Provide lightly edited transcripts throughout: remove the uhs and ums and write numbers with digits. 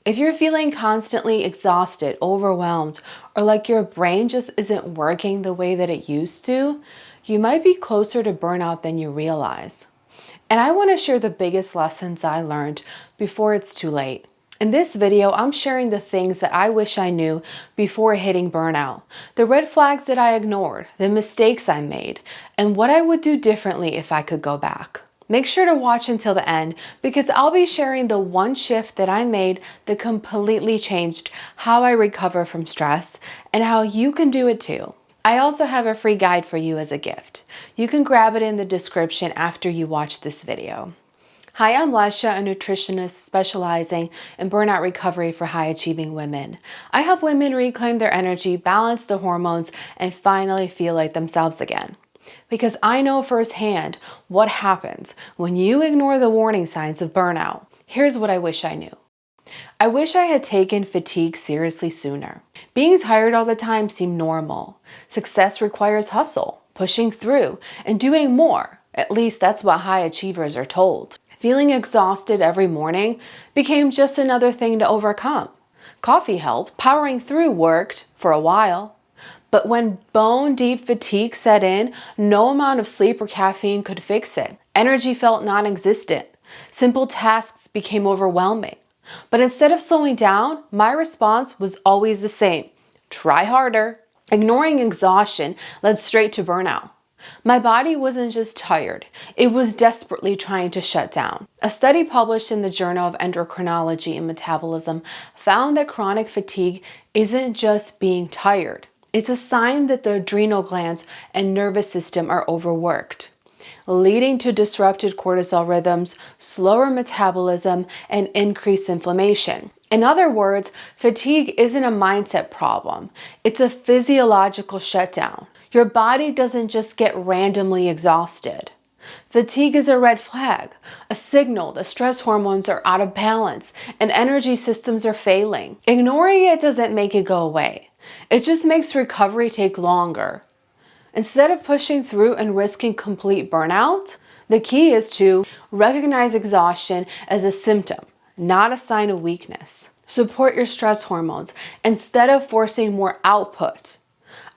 If you're feeling constantly exhausted, overwhelmed, or like your brain just isn't working the way that it used to, you might be closer to burnout than you realize. And I want to share the biggest lessons I learned before it's too late. In this video, I'm sharing the things that I wish I knew before hitting burnout, the red flags that I ignored, the mistakes I made, and what I would do differently if I could go back. Make sure to watch until the end because I'll be sharing the one shift that I made that completely changed how I recover from stress and how you can do it too. I also have a free guide for you as a gift. You can grab it in the description after you watch this video. Hi, I'm Lesha, a nutritionist specializing in burnout recovery for high-achieving women. I help women reclaim their energy, balance the hormones, and finally feel like themselves again. Because I know firsthand what happens when you ignore the warning signs of burnout. Here's what I wish I knew. I wish I had taken fatigue seriously sooner. Being tired all the time seemed normal. Success requires hustle, pushing through, and doing more. At least that's what high achievers are told. Feeling exhausted every morning became just another thing to overcome. Coffee helped. Powering through worked for a while. But when bone-deep fatigue set in, no amount of sleep or caffeine could fix it. Energy felt non-existent. Simple tasks became overwhelming. But instead of slowing down, my response was always the same. Try harder. Ignoring exhaustion led straight to burnout. My body wasn't just tired, it was desperately trying to shut down. A study published in the Journal of Endocrinology and Metabolism found that chronic fatigue isn't just being tired. It's a sign that the adrenal glands and nervous system are overworked, leading to disrupted cortisol rhythms, slower metabolism, and increased inflammation. In other words, fatigue isn't a mindset problem. It's a physiological shutdown. Your body doesn't just get randomly exhausted. Fatigue is a red flag, a signal that stress hormones are out of balance and energy systems are failing. Ignoring it doesn't make it go away. It just makes recovery take longer. Instead of pushing through and risking complete burnout, the key is to recognize exhaustion as a symptom, not a sign of weakness. Support your stress hormones instead of forcing more output.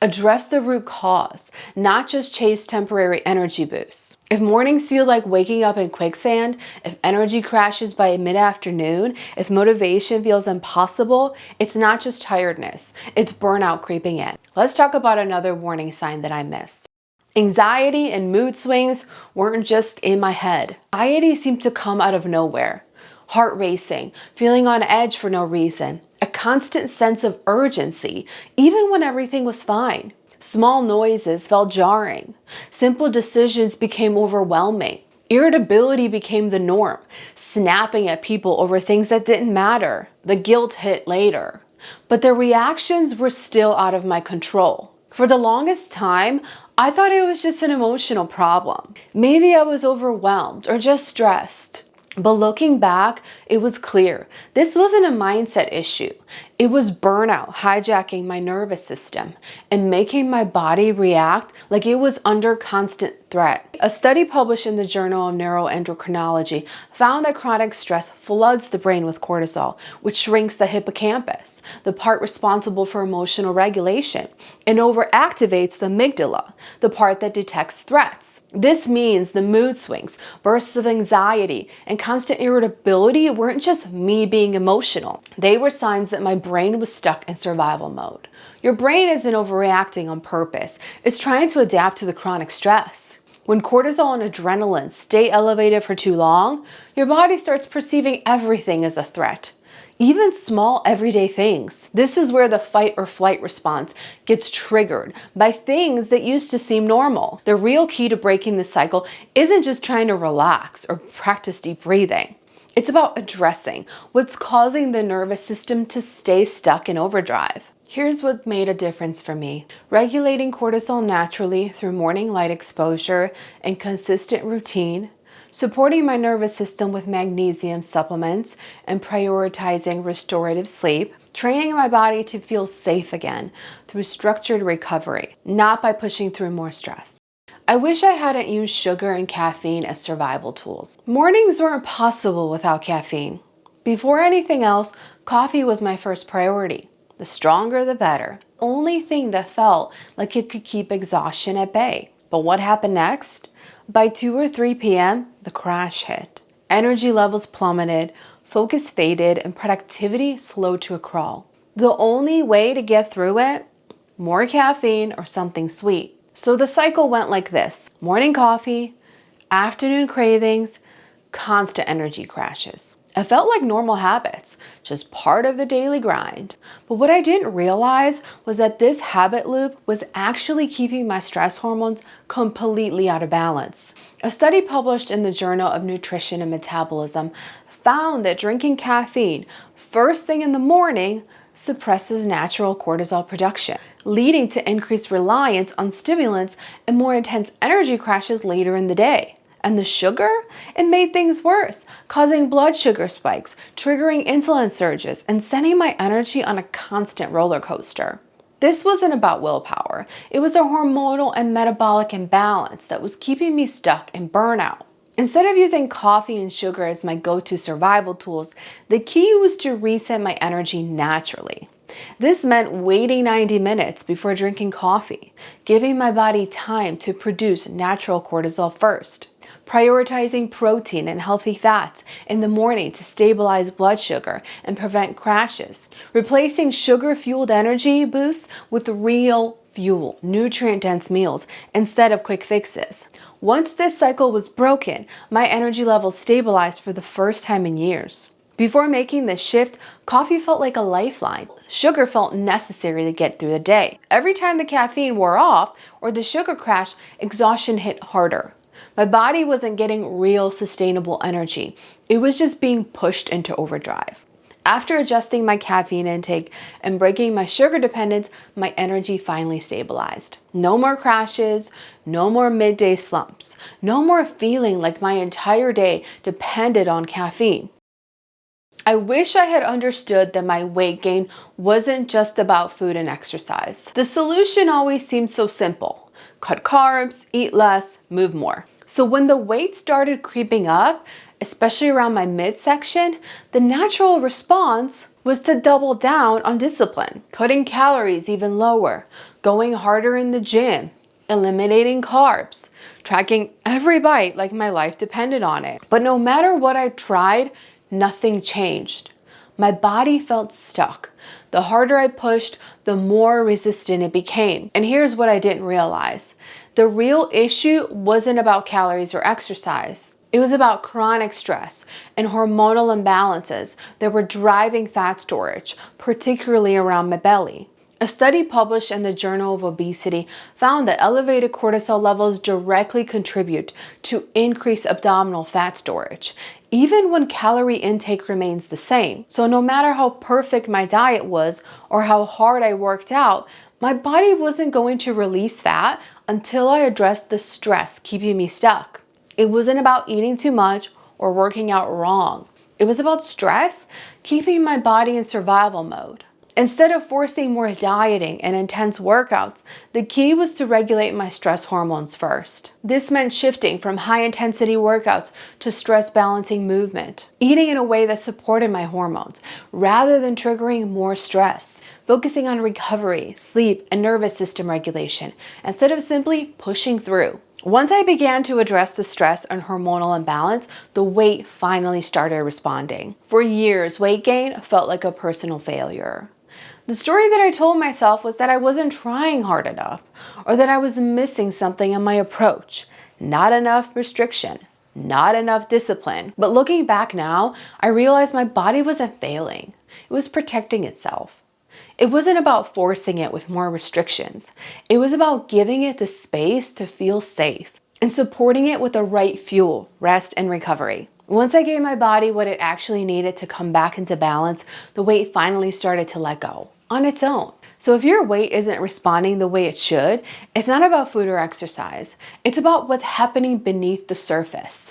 Address the root cause, not just chase temporary energy boosts. If mornings feel like waking up in quicksand, if energy crashes by mid-afternoon, if motivation feels impossible, it's not just tiredness, it's burnout creeping in. Let's talk about another warning sign that I missed. Anxiety and mood swings weren't just in my head. Anxiety seemed to come out of nowhere. Heart racing, feeling on edge for no reason, a constant sense of urgency, even when everything was fine. Small noises felt jarring. Simple decisions became overwhelming. Irritability became the norm, snapping at people over things that didn't matter. The guilt hit later, but the reactions were still out of my control. For the longest time, I thought it was just an emotional problem. Maybe I was overwhelmed or just stressed. But looking back, it was clear. This wasn't a mindset issue. It was burnout hijacking my nervous system and making my body react like it was under constant threat. A study published in the Journal of Neuroendocrinology found that chronic stress floods the brain with cortisol, which shrinks the hippocampus, the part responsible for emotional regulation, and overactivates the amygdala, the part that detects threats. This means the mood swings, bursts of anxiety, and constant irritability weren't just me being emotional. They were signs that my brain was stuck in survival mode. Your brain isn't overreacting on purpose. It's trying to adapt to the chronic stress. When cortisol and adrenaline stay elevated for too long, your body starts perceiving everything as a threat, even small everyday things. This is where the fight or flight response gets triggered by things that used to seem normal. The real key to breaking this cycle isn't just trying to relax or practice deep breathing. It's about addressing what's causing the nervous system to stay stuck in overdrive. Here's what made a difference for me. Regulating cortisol naturally through morning light exposure and consistent routine, supporting my nervous system with magnesium supplements, and prioritizing restorative sleep, training my body to feel safe again through structured recovery, not by pushing through more stress. I wish I hadn't used sugar and caffeine as survival tools. Mornings weren't possible without caffeine. Before anything else, coffee was my first priority. The stronger, the better. Only thing that felt like it could keep exhaustion at bay. But what happened next? By 2 or 3 p.m., the crash hit. Energy levels plummeted, focus faded, and productivity slowed to a crawl. The only way to get through it? More caffeine or something sweet. So the cycle went like this: morning coffee, afternoon cravings, constant energy crashes. It felt like normal habits, just part of the daily grind. But what I didn't realize was that this habit loop was actually keeping my stress hormones completely out of balance. A study published in the Journal of Nutrition and Metabolism found that drinking caffeine first thing in the morning suppresses natural cortisol production, leading to increased reliance on stimulants and more intense energy crashes later in the day. And the sugar? It made things worse, causing blood sugar spikes, triggering insulin surges, and sending my energy on a constant roller coaster. This wasn't about willpower. It was a hormonal and metabolic imbalance that was keeping me stuck in burnout. Instead of using coffee and sugar as my go-to survival tools, the key was to reset my energy naturally. This meant waiting 90 minutes before drinking coffee, giving my body time to produce natural cortisol first. Prioritizing protein and healthy fats in the morning to stabilize blood sugar and prevent crashes. Replacing sugar-fueled energy boosts with real fuel, nutrient-dense meals instead of quick fixes. Once this cycle was broken, my energy levels stabilized for the first time in years. Before making this shift, coffee felt like a lifeline. Sugar felt necessary to get through the day. Every time the caffeine wore off or the sugar crashed, exhaustion hit harder. My body wasn't getting real sustainable energy. It was just being pushed into overdrive. After adjusting my caffeine intake and breaking my sugar dependence, my energy finally stabilized. No more crashes, no more midday slumps, no more feeling like my entire day depended on caffeine. I wish I had understood that my weight gain wasn't just about food and exercise. The solution always seemed so simple: cut carbs, eat less, move more. So when the weight started creeping up, especially around my midsection, the natural response was to double down on discipline, cutting calories even lower, going harder in the gym, eliminating carbs, tracking every bite like my life depended on it. But no matter what I tried, nothing changed. My body felt stuck. The harder I pushed, the more resistant it became. And here's what I didn't realize. The real issue wasn't about calories or exercise. It was about chronic stress and hormonal imbalances that were driving fat storage, particularly around my belly. A study published in the Journal of Obesity found that elevated cortisol levels directly contribute to increased abdominal fat storage, even when calorie intake remains the same. So no matter how perfect my diet was or how hard I worked out, my body wasn't going to release fat until I addressed the stress keeping me stuck. It wasn't about eating too much or working out wrong. It was about stress keeping my body in survival mode. Instead of forcing more dieting and intense workouts, the key was to regulate my stress hormones first. This meant shifting from high-intensity workouts to stress-balancing movement, eating in a way that supported my hormones, rather than triggering more stress, focusing on recovery, sleep, and nervous system regulation, instead of simply pushing through. Once I began to address the stress and hormonal imbalance, the weight finally started responding. For years, weight gain felt like a personal failure. The story that I told myself was that I wasn't trying hard enough, or that I was missing something in my approach. Not enough restriction, not enough discipline. But looking back now, I realized my body wasn't failing. It was protecting itself. It wasn't about forcing it with more restrictions. It was about giving it the space to feel safe and supporting it with the right fuel, rest, and recovery. Once I gave my body what it actually needed to come back into balance, the weight finally started to let go on its own. So if your weight isn't responding the way it should, it's not about food or exercise. It's about what's happening beneath the surface.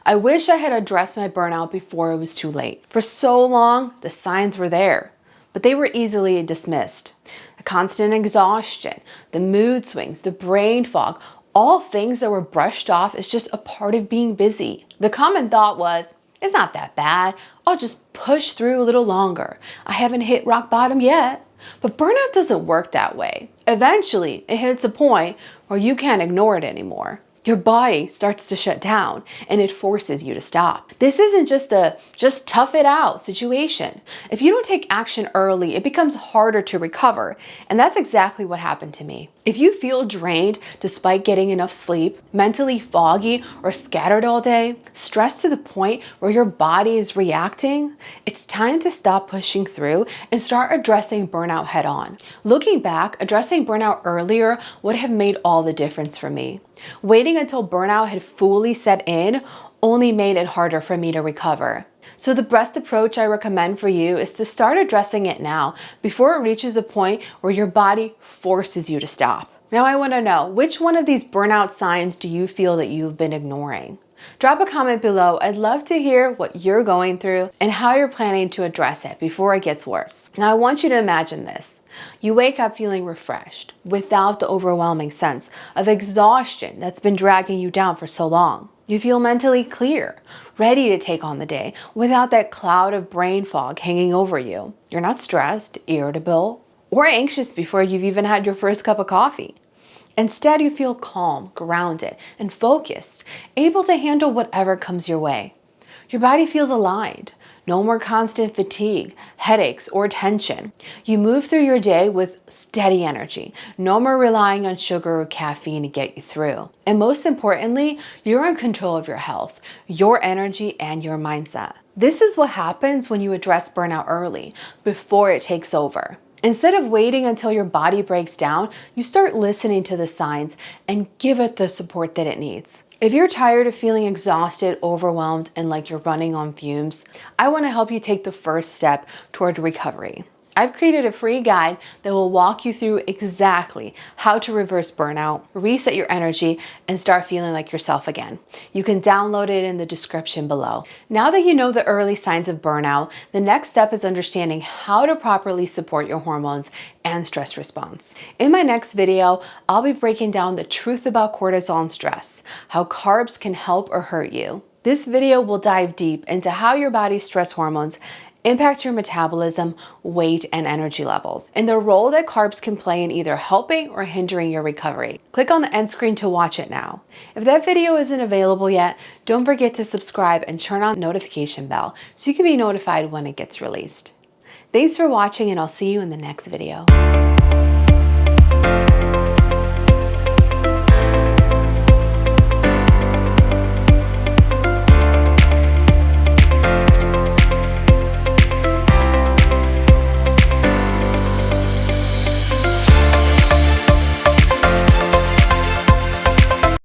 I wish I had addressed my burnout before it was too late. For so long, the signs were there, but they were easily dismissed. The constant exhaustion, the mood swings, the brain fog, all things that were brushed off as just a part of being busy. The common thought was, It's not that bad. I'll just push through a little longer. I haven't hit rock bottom yet. But burnout doesn't work that way. Eventually, it hits a point where you can't ignore it anymore. Your body starts to shut down and it forces you to stop. This isn't just a just tough it out situation. If you don't take action early, it becomes harder to recover. And that's exactly what happened to me. If you feel drained despite getting enough sleep, mentally foggy or scattered all day, stressed to the point where your body is reacting, it's time to stop pushing through and start addressing burnout head on. Looking back, addressing burnout earlier would have made all the difference for me. Waiting until burnout had fully set in only made it harder for me to recover. So the best approach I recommend for you is to start addressing it now before it reaches a point where your body forces you to stop. Now I want to know, which one of these burnout signs do you feel that you've been ignoring? Drop a comment below. I'd love to hear what you're going through and how you're planning to address it before it gets worse. Now I want you to imagine this. You wake up feeling refreshed without the overwhelming sense of exhaustion that's been dragging you down for so long. You feel mentally clear, ready to take on the day without that cloud of brain fog hanging over you. You're not stressed, irritable, or anxious before you've even had your first cup of coffee. Instead, you feel calm, grounded, and focused, able to handle whatever comes your way. Your body feels aligned. No more constant fatigue, headaches, or tension. You move through your day with steady energy. No more relying on sugar or caffeine to get you through. And most importantly, you're in control of your health, your energy, and your mindset. This is what happens when you address burnout early, before it takes over. Instead of waiting until your body breaks down, you start listening to the signs and give it the support that it needs. If you're tired of feeling exhausted, overwhelmed, and like you're running on fumes, I want to help you take the first step toward recovery. I've created a free guide that will walk you through exactly how to reverse burnout, reset your energy, and start feeling like yourself again. You can download it in the description below. Now that you know the early signs of burnout, the next step is understanding how to properly support your hormones and stress response. In my next video, I'll be breaking down the truth about cortisol and stress, how carbs can help or hurt you. This video will dive deep into how your body's stress hormones impact your metabolism, weight, and energy levels, and the role that carbs can play in either helping or hindering your recovery. Click on the end screen to watch it now. If that video isn't available yet, don't forget to subscribe and turn on the notification bell so you can be notified when it gets released. Thanks for watching, and I'll see you in the next video.